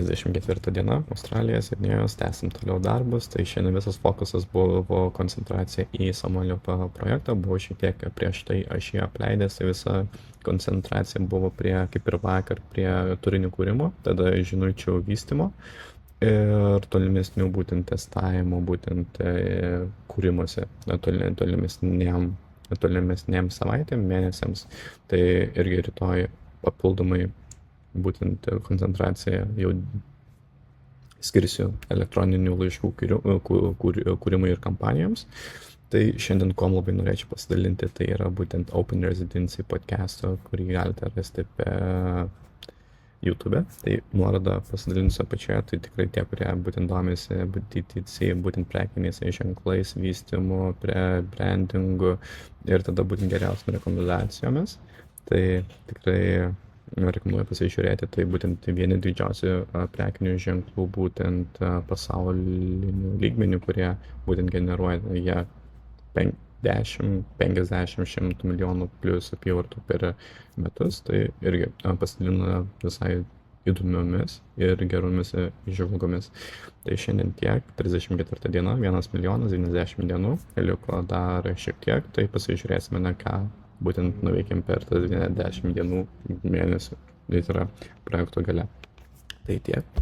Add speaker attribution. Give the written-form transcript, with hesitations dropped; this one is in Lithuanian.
Speaker 1: 34 diena, Australija, Sidnėjus, tęsim toliau darbus, tai šiandien visas fokusas buvo koncentracija į Samuelio projektą, buvo šiek tiek prieš tai aš jį apleidęs, tai visa koncentracija buvo prie, kaip ir vakar, prie turinio kūrimo, tada žinučių vystymo ir tolimesnių būtent testavimo, būtent kūrimuose tolimesnėm savaitėm, mėnesiams, tai irgi rytoj papildomai būtent koncentraciją jau skirsiu elektroninių laiškų kūrimui ir kampanijoms. Tai šiandien kuom labai norėčiau pasidalinti, tai yra būtent Open Residency podcast'o, kurį galite rasti per YouTube. Tai nuorodą pasidalinsiu apačioje, tai tikrai tie, kurie būtent domisi DTC, būtent prekiniais ženklais, vystymu, brandingu ir tada būtent geriausiam rekomendacijomis. Tai tikrai rekomenduoju pasižiūrėti, tai būtent vieni didžiausių prekinių ženklų būtent pasaulinių lygmenių, kurie būtent generuoja jie 10, 50, 100 milijonų plus apyvartų per metus, tai irgi pasidalina visai įdomiomis ir geromis įžvalgomis. Tai šiandien tiek, 34 diena, 1 milijonas 90 dienų, liko dar šiek tiek, tai pasižiūrėsime, ką būtent nuveikėm per tas 90 dienų mėnesių, tai yra projekto gale. Tai tiek.